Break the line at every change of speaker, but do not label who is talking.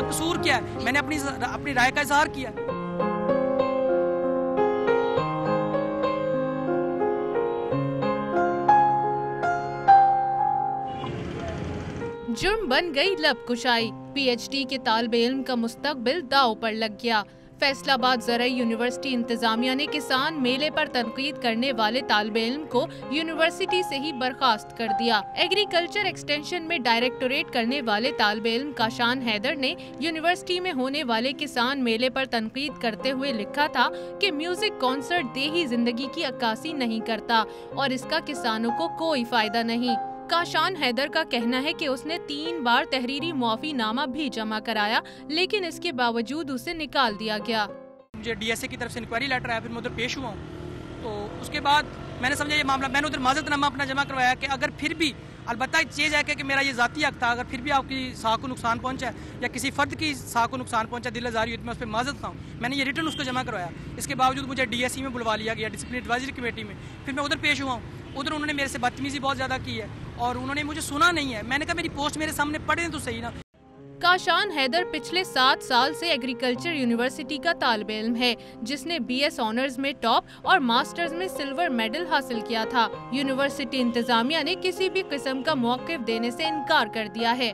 पर कसूर क्या है? मैंने अपनी राय का इजहार किया।
जुर्म बन गई लब कुशाई, पीएचडी के तालिबे इल्म का मुस्तकबिल दांव पर लग गया। फैसलाबाद ज़राई यूनिवर्सिटी इंतजामिया ने किसान मेले पर तनकीद करने वाले तालिबे इल्म को यूनिवर्सिटी से ही बर्खास्त कर दिया। एग्रीकल्चर एक्सटेंशन में डायरेक्टोरेट करने वाले तालिबे इल्म काशान हैदर ने यूनिवर्सिटी में होने वाले किसान मेले पर तनकीद करते हुए लिखा था कि म्यूजिक कॉन्सर्ट देही जिंदगी की अक्कासी नहीं करता और इसका किसानों को कोई फायदा नहीं। काशान हैदर का कहना है कि उसने 3 बार तहरीरी मुआफीनामा भी जमा कराया, लेकिन इसके बावजूद उसे निकाल दिया गया।
मुझे डीएसए की तरफ से इंक्वायरी लेटर आया, फिर मैं उधर पेश हुआ हूँ। तो उसके बाद मैंने समझा ये मामला, मैंने उधर माजरतनामा अपना जमा करवाया कि अगर फिर भी अलबत्ता चीज़ है कि मेरा ये ज़ाती हक था, अगर फिर भी आपकी साख को नुकसान पहुंचा या किसी फ़र्द की साख को नुकसान पहुंचा, दिल आज़ारी हुई, तो मैं उस पर माजरत खाऊँ। मैंने ये रिटर्न उसको जमा करवाया। इसके बावजूद मुझे डीएसई में बुलवा लिया गया, डिसिप्लिन एडवाइजरी कमेटी में। फिर मैं उधर पेश हुआ हूँ। उधर उन्होंने मेरे से बदतमीजी बहुत ज़्यादा की है और उन्होंने मुझे सुना नहीं है। मैंने कहा मेरी पोस्ट मेरे सामने पढ़े तो सही ना।
काशान हैदर पिछले 7 साल से एग्रीकल्चर यूनिवर्सिटी का तालिबे इल्म है, जिसने बीएस ऑनर्स में टॉप और मास्टर्स में सिल्वर मेडल हासिल किया था। यूनिवर्सिटी इंतजामिया ने किसी भी किस्म का मौक़िफ़ देने से इनकार कर दिया है।